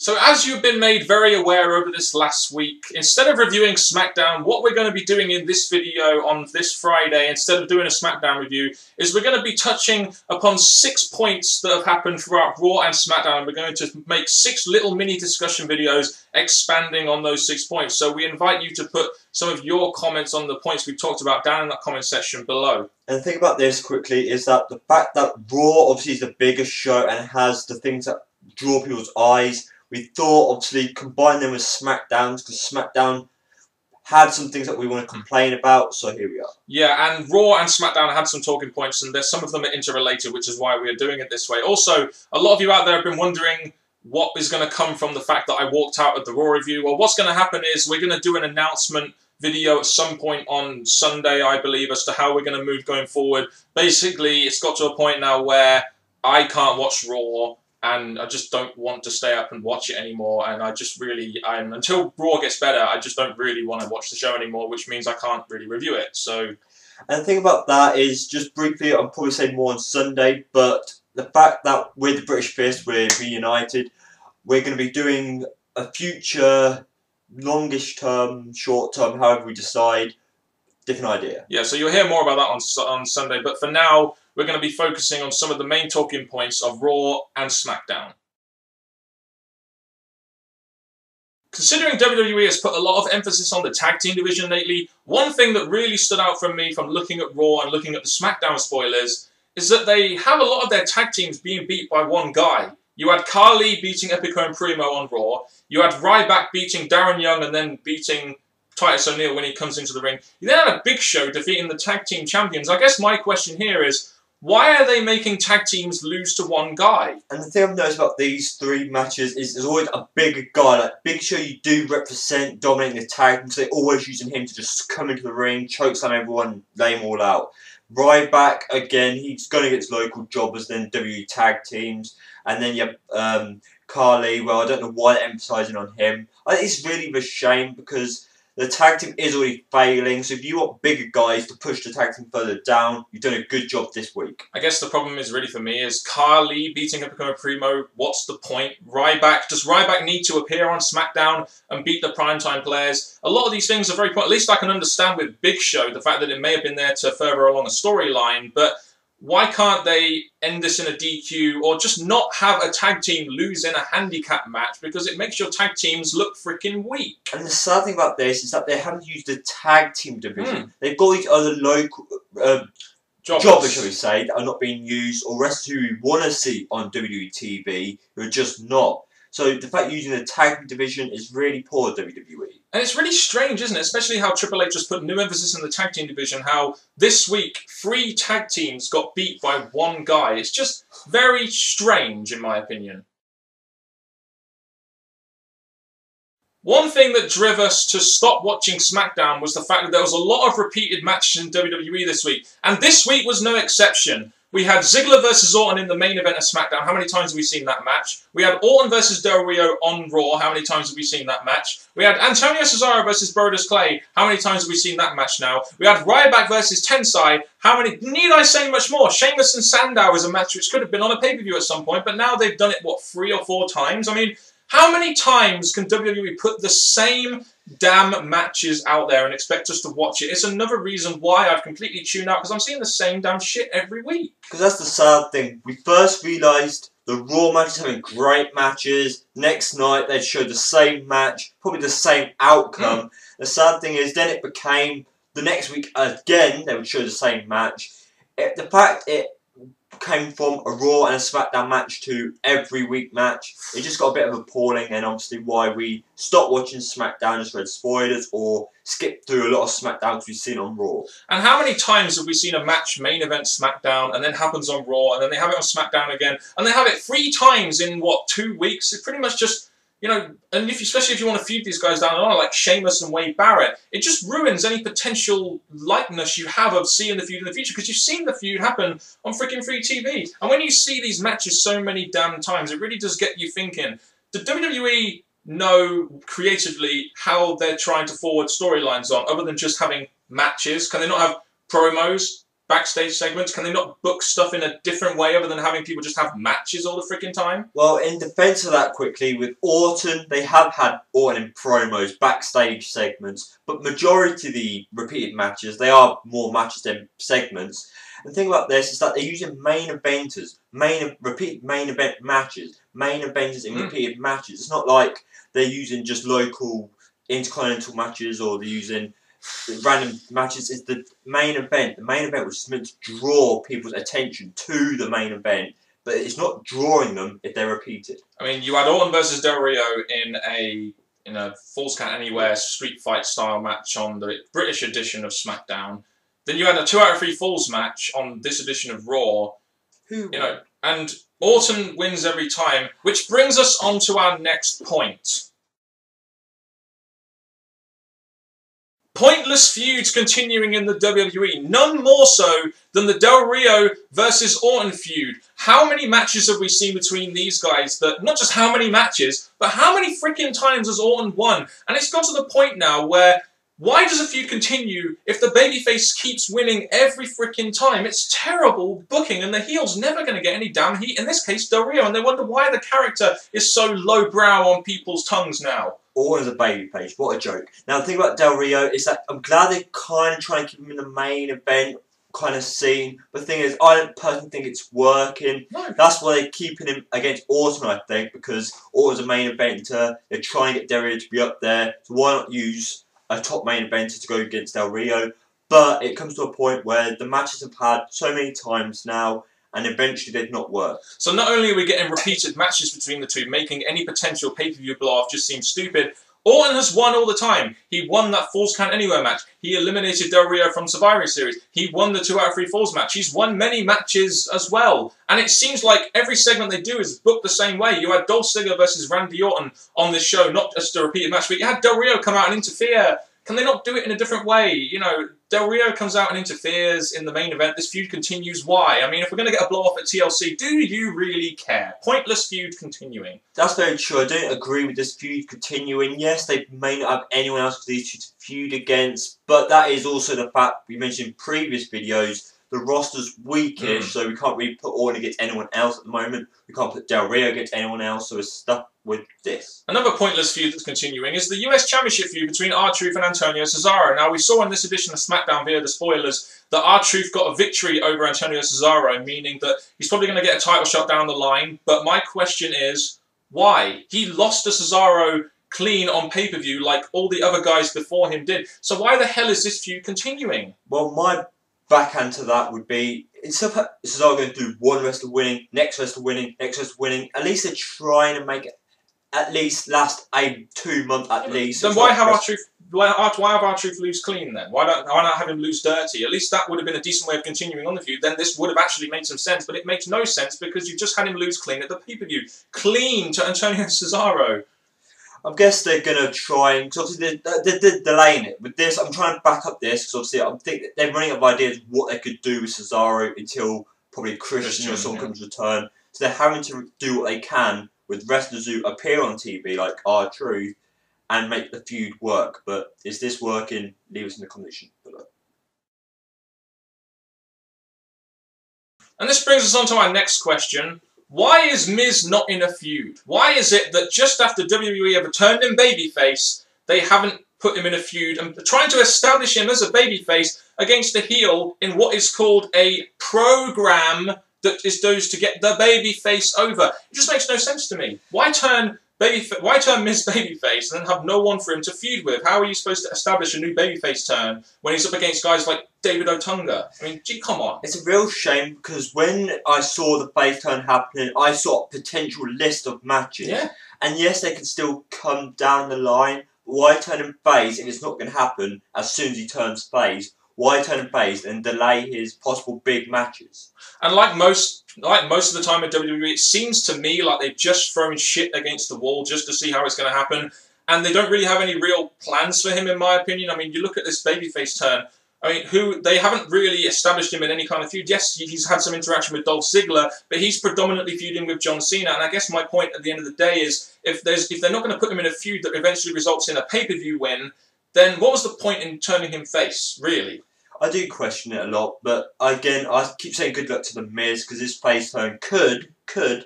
So as you've been made very aware over this last week, instead of reviewing SmackDown, what we're going to be doing in this video on this Friday, instead of doing a SmackDown review, is we're going to be touching upon 6 points that have happened throughout Raw and SmackDown. We're going to make 6 little mini discussion videos expanding on those 6 points. So we invite you to put some of your comments on the points we've talked about down in that comment section below. And the thing about this quickly is that the fact that Raw obviously is the biggest show and has the things that draw people's eyes, we thought obviously combine them with SmackDown, because SmackDown had some things that we want to complain about, so here we are. Yeah, and Raw and SmackDown had some talking points, and some of them are interrelated, which is why we are doing it this way. Also, a lot of you out there have been wondering what is going to come from the fact that I walked out of the Raw review. Well, what's going to happen is we're going to do an announcement video at some point on Sunday, I believe, as to how we're going to move going forward. Basically, it's got to a point now where I can't watch Raw, and I just don't want to stay up and watch it anymore. And I just really, until Raw gets better, I just don't really want to watch the show anymore, which means I can't really review it. So, and the thing about that is, just briefly, I'll probably say more on Sunday, but the fact that with the British Fist, we're reunited, we're going to be doing a future longish term, short term, however we decide, different idea. Yeah, so you'll hear more about that on Sunday, but for now, we're going to be focusing on some of the main talking points of Raw and SmackDown. Considering WWE has put a lot of emphasis on the tag team division lately, one thing that really stood out from me from looking at Raw and looking at the SmackDown spoilers is that they have a lot of their tag teams being beat by one guy. You had Carly beating Epico and Primo on Raw. You had Ryback beating Darren Young and then beating Titus O'Neil when he comes into the ring. You then had a Big Show defeating the tag team champions. I guess my question here is, why are they making tag teams lose to one guy? And the thing I've noticed about these 3 matches is there's always a bigger guy. Like Big Show, you do represent dominating the tag team, so they're always using him to just come into the ring, chokeslam everyone, lay them all out. Ryback, again, he's going against local jobbers, then WWE tag teams. And then you have Carly, well, I don't know why they're emphasising on him. It's really a shame because the tag team is already failing, so if you want bigger guys to push the tag team further down, you've done a good job this week. I guess the problem is really for me is Carly beating Epico and Primo, what's the point? Ryback, does Ryback need to appear on SmackDown and beat the primetime players? A lot of these things are very point. At least I can understand with Big Show, the fact that it may have been there to further along a storyline, but why can't they end this in a DQ or just not have a tag team lose in a handicap match, because it makes your tag teams look freaking weak? And the sad thing about this is that they haven't used the tag team division. They've got these other local jobbers, shall we say, that are not being used, or wrestlers who we want to see on WWE TV who are just not. So the fact using the tag team division is really poor WWE. And it's really strange, isn't it? Especially how Triple H has put new emphasis in the tag team division, how this week 3 tag teams got beat by one guy. It's just very strange, in my opinion. One thing that drove us to stop watching SmackDown was the fact that there was a lot of repeated matches in WWE this week. And this week was no exception. We had Ziggler versus Orton in the main event of SmackDown. How many times have we seen that match? We had Orton versus Del Rio on Raw. How many times have we seen that match? We had Antonio Cesaro versus Brodus Clay. How many times have we seen that match now? We had Ryback versus Tensai. How many? Need I say much more? Sheamus and Sandow is a match which could have been on a pay-per-view at some point, but now they've done it, what, 3 or 4 times? I mean, how many times can WWE put the same damn matches out there and expect us to watch it? It's another reason why I've completely tuned out, because I'm seeing the same damn shit every week. Because that's the sad thing. We first realised the Raw matches having great matches. Next night they'd show the same match, probably the same outcome. The sad thing is then it became the next week again they would show the same match. The fact it came from a Raw and a SmackDown match to every week match, it just got a bit of appalling, and obviously why we stopped watching SmackDown, just read spoilers or skipped through a lot of SmackDowns we've seen on Raw. And how many times have we seen a match main event SmackDown and then happens on Raw and then they have it on SmackDown again and they have it 3 times in what, 2 weeks? It's pretty much just, you know, and especially if you want to feud these guys down the line, like Sheamus and Wade Barrett, it just ruins any potential likeness you have of seeing the feud in the future, because you've seen the feud happen on freaking free TV. And when you see these matches so many damn times, it really does get you thinking, did WWE know creatively how they're trying to forward storylines on, other than just having matches? Can they not have promos? backstage segments? Can they not book stuff in a different way other than having people just have matches all the freaking time? Well, in defence of that quickly, with Orton, they have had Orton in promos, backstage segments, but majority of the repeated matches, they are more matches than segments. And the thing about this is that they're using main eventers, repeat main event matches, main eventers in repeated matches. It's not like they're using just local intercontinental matches or they're using random matches. It's the main event. The main event was meant to draw people's attention to the main event, but it's not drawing them if they're repeated. I mean, you had Orton versus Del Rio in a Falls Count Anywhere street fight style match on the British edition of SmackDown. Then you had a 2 out of 3 Falls match on this edition of Raw. And Orton wins every time, which brings us on to our next point. Pointless feuds continuing in the WWE, none more so than the Del Rio versus Orton feud. How many matches have we seen between these guys that, not just how many matches, but how many freaking times has Orton won? And it's got to the point now where, why does a feud continue if the babyface keeps winning every freaking time? It's terrible booking and the heel's never going to get any damn heat, in this case Del Rio, and they wonder why the character is so lowbrow on people's tongues now. Orton's a babyface. What a joke. Now, the thing about Del Rio is that I'm glad they're kind of trying to keep him in the main event kind of scene. But the thing is, I don't personally think it's working. No. That's why they're keeping him against Orton, I think, because Orton's a main eventer. They're trying to get Del Rio to be up there. So why not use a top main eventer to go against Del Rio? But it comes to a point where the matches have had so many times now, and eventually they've not worked. So not only are we getting repeated matches between the two, making any potential pay-per-view blow-off just seem stupid, Orton has won all the time. He won that Falls Count Anywhere match. He eliminated Del Rio from Survivor Series. He won the 2 out of 3 Falls match. He's won many matches as well. And it seems like every segment they do is booked the same way. You had Dolph Ziggler versus Randy Orton on this show, not just a repeated match, but you had Del Rio come out and interfere. Can they not do it in a different way? You know, Del Rio comes out and interferes in the main event. This feud continues. Why? I mean, if we're going to get a blow-off at TLC, do you really care? Pointless feud continuing. That's very true. I don't agree with this feud continuing. Yes, they may not have anyone else for these two to feud against, but that is also the fact we mentioned in previous videos. The roster's weakish, so we can't really put Orton against anyone else at the moment. We can't put Del Rio against anyone else, so we're stuck with this. Another pointless feud that's continuing is the US Championship feud between R-Truth and Antonio Cesaro. Now, we saw in this edition of SmackDown via the spoilers that R-Truth got a victory over Antonio Cesaro, meaning that he's probably going to get a title shot down the line. But my question is, why? He lost to Cesaro clean on pay-per-view like all the other guys before him did. So why the hell is this feud continuing? Well, my backhand to that would be, instead of Cesaro going through one wrestler winning, next wrestler winning, next wrestler winning, at least they're trying to make it at least last 2 months at least. Then why have R-Truth? Why have R-Truth lose clean then? Why not have him lose dirty? At least that would have been a decent way of continuing on the feud. Then this would have actually made some sense, but it makes no sense because you just had him lose clean at the pay-per-view. Clean to Antonio Cesaro. I guess they're going to try, because obviously they're delaying it. With this, I'm trying to back up this, because obviously I think they're running out of ideas what they could do with Cesaro until probably Christian or someone comes return. So they're having to do what they can with wrestlers who appear on TV, like R-Truth, and make the feud work. But is this working? Leave us in the comments below. And this brings us on to our next question. Why is Miz not in a feud? Why is it that just after WWE have turned him babyface, they haven't put him in a feud and trying to establish him as a babyface against a heel in what is called a program that is those to get the babyface over? It just makes no sense to me. Why turn Miz babyface and then have no one for him to feud with? How are you supposed to establish a new babyface turn when he's up against guys like David Otunga? I mean, gee, come on. It's a real shame because when I saw the face turn happening, I saw a potential list of matches. Yeah. And yes, they can still come down the line. Why turn him face if it's not going to happen as soon as he turns face? Why turn him face and delay his possible big matches? And like most of the time in WWE, it seems to me like they've just thrown shit against the wall just to see how it's going to happen. And they don't really have any real plans for him, in my opinion. I mean, you look at this babyface turn. I mean, they haven't really established him in any kind of feud. Yes, he's had some interaction with Dolph Ziggler, but he's predominantly feuding with John Cena. And I guess my point at the end of the day is, if they're not going to put him in a feud that eventually results in a pay-per-view win, then what was the point in turning him face, really? I do question it a lot, but again, I keep saying good luck to the Miz because his face turn could,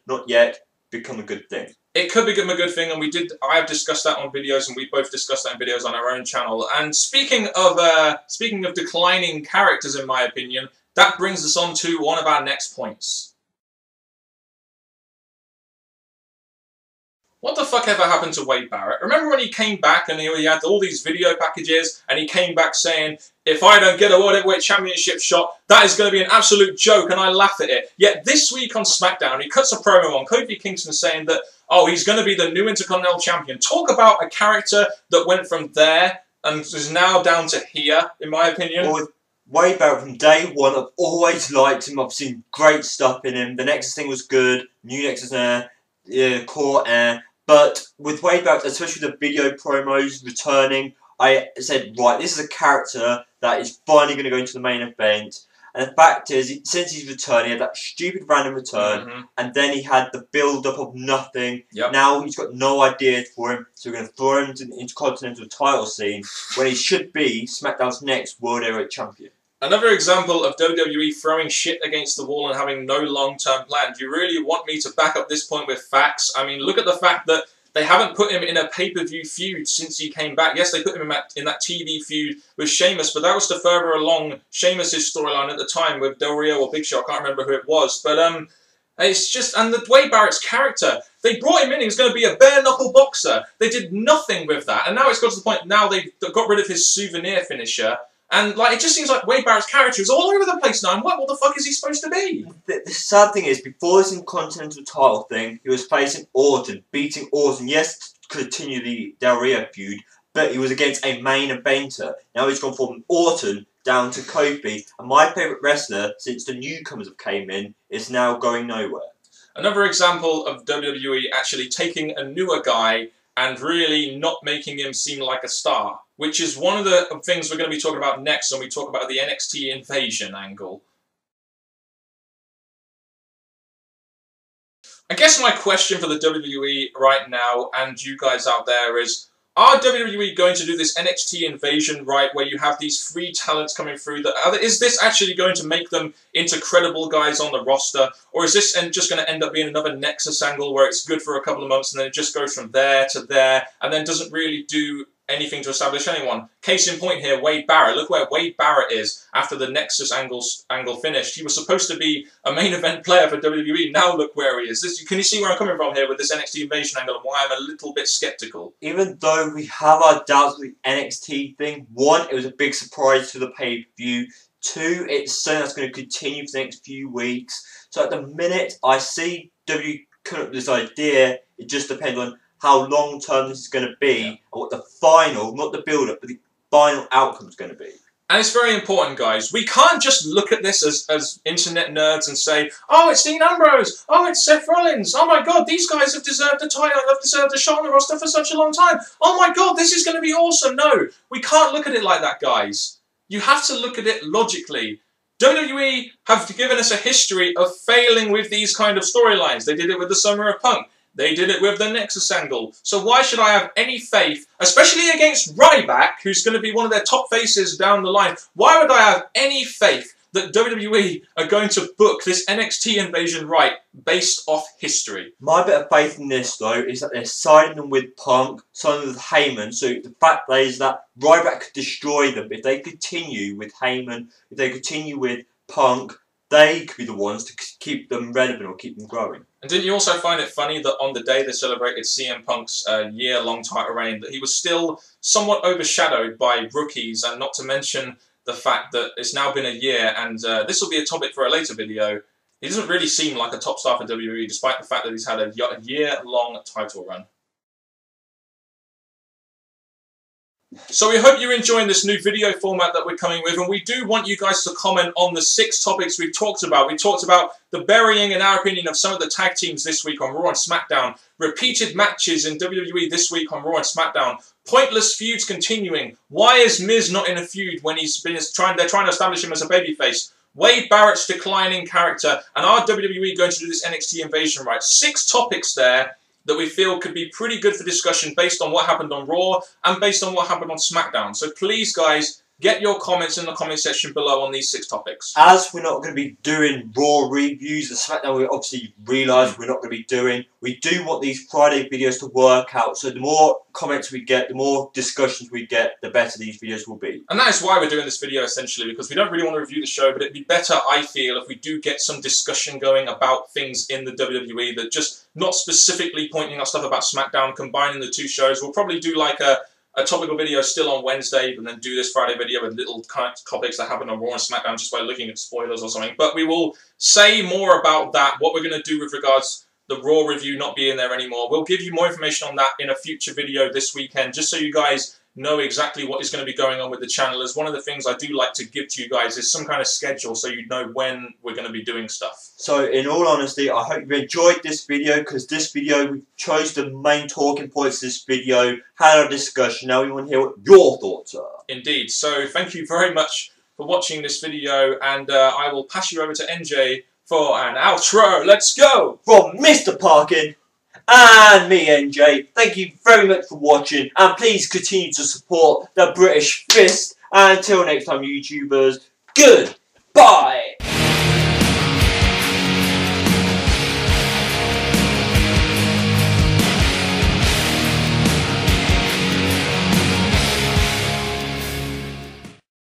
not yet, become a good thing. It could become a good thing, and I have discussed that on videos, and we both discussed that in videos on our own channel. And speaking of declining characters, in my opinion, that brings us on to one of our next points. What the fuck ever happened to Wade Barrett? Remember when he came back and he had all these video packages and he came back saying, if I don't get a World Heavyweight Championship shot, that is going to be an absolute joke and I laugh at it. Yet this week on SmackDown, he cuts a promo on Kofi Kingston saying that, oh, he's going to be the new Intercontinental Champion. Talk about a character that went from there and is now down to here, in my opinion. Well, with Wade Barrett from day one, I've always liked him. I've seen great stuff in him. The Nexus thing was good. New Nexus Air, Core Air. But with Wade Barrett, especially the video promos returning, I said, right, this is a character that is finally going to go into the main event. And the fact is, since he's returned, he had that stupid random return, and then he had the build-up of nothing. Yep. Now he's got no ideas for him, so we're going to throw him into the Intercontinental title scene when he should be SmackDown's next World Heavyweight Champion. Another example of WWE throwing shit against the wall and having no long-term plan. Do you really want me to back up this point with facts? I mean, look at the fact that they haven't put him in a pay-per-view feud since he came back. Yes, they put him in that TV feud with Sheamus, but that was to further along Sheamus' storyline at the time with Del Rio or Big Show. I can't remember who it was. But it's just... And the Wade Barrett's character, they brought him in, he was going to be a bare-knuckle boxer. They did nothing with that. And now it's got to the point, now they've got rid of his souvenir finisher. And like it just seems like Wade Barrett's character is all over the place now. And what the fuck is he supposed to be? The sad thing is, before this Intercontinental title thing, he was facing Orton, beating Orton. Yes, to continue the Del Rio feud, but he was against a main eventer. Now he's gone from Orton down to Kofi, and my favourite wrestler since the newcomers have came in is now going nowhere. Another example of WWE actually taking a newer guy and really not making him seem like a star, which is one of the things we're going to be talking about next when we talk about the NXT invasion angle. I guess my question for the WWE right now, and you guys out there, is, are WWE going to do this NXT invasion right, where you have these free talents coming through? Is this actually going to make them into credible guys on the roster? Or is this just going to end up being another Nexus angle where it's good for a couple of months and then it just goes from there to there and then doesn't really do anything to establish anyone? Case in point here, Wade Barrett. Look where Wade Barrett is after the Nexus angle finished. He was supposed to be a main event player for WWE. Now look where he is. Can you see where I'm coming from here with this NXT invasion angle and why I'm a little bit sceptical? Even though we have our doubts with the NXT thing, one, it was a big surprise to the pay-per-view. Two, it's something that's going to continue for the next few weeks. So at the minute, I see WWE coming up with this idea. It just depends on how long-term this is going to be, and what the final, not the build-up, but the final outcome is going to be. And it's very important, guys. We can't just look at this as internet nerds and say, oh, it's Dean Ambrose, oh, it's Seth Rollins, oh my god, these guys have deserved a title, have deserved a shot on the roster for such a long time. Oh my god, this is going to be awesome. No, we can't look at it like that, guys. You have to look at it logically. WWE have given us a history of failing with these kind of storylines. They did it with the Summer of Punk. They did it with the Nexus angle. So why should I have any faith, especially against Ryback, who's going to be one of their top faces down the line, why would I have any faith that WWE are going to book this NXT invasion right based off history? My bit of faith in this, though, is that they're signing them with Punk, signing them with Heyman, so the fact is that Ryback could destroy them. If they continue with Heyman, if they continue with Punk, they could be the ones to keep them relevant or keep them growing. And didn't you also find it funny that on the day they celebrated CM Punk's year-long title reign, that he was still somewhat overshadowed by rookies, and not to mention the fact that it's now been a year, and this will be a topic for a later video. He doesn't really seem like a top star for WWE, despite the fact that he's had a year-long title run. So we hope you're enjoying this new video format that we're coming with, and we do want you guys to comment on the 6 topics we've talked about. We talked about the burying, in our opinion, of some of the tag teams this week on Raw and SmackDown, repeated matches in WWE this week on Raw and SmackDown, pointless feuds continuing, why is Miz not in a feud when they're trying to establish him as a babyface, Wade Barrett's declining character, and are WWE going to do this NXT invasion right? 6 topics there that we feel could be pretty good for discussion based on what happened on Raw and based on what happened on SmackDown. So please, guys, Get your comments in the comment section below on these 6 topics. As we're not going to be doing Raw reviews, the SmackDown we obviously realise we're not going to be doing. We do want these Friday videos to work out, so the more comments we get, the more discussions we get, the better these videos will be. And that is why we're doing this video, essentially, because we don't really want to review the show, but it'd be better, I feel, if we do get some discussion going about things in the WWE that just not specifically pointing out stuff about SmackDown, combining the 2 shows. We'll probably do like a topical video still on Wednesday, and then do this Friday video with little kind of topics that happen on Raw and SmackDown just by looking at spoilers or something. But we will say more about that, what we're going to do with regards to the Raw review not being there anymore. We'll give you more information on that in a future video this weekend, just so you guys know exactly what is going to be going on with the channel. As one of the things I do like to give to you guys is some kind of schedule so you know when we're going to be doing stuff. So in all honesty, I hope you enjoyed this video, because this video, we chose the main talking points of this video, had a discussion. Now we want to hear what your thoughts are. Indeed. So thank you very much for watching this video, and I will pass you over to NJ for an outro. Let's go! From Mr. Parkin and me, NJ, thank you very much for watching, and please continue to support the British Fist. And until next time, YouTubers, goodbye!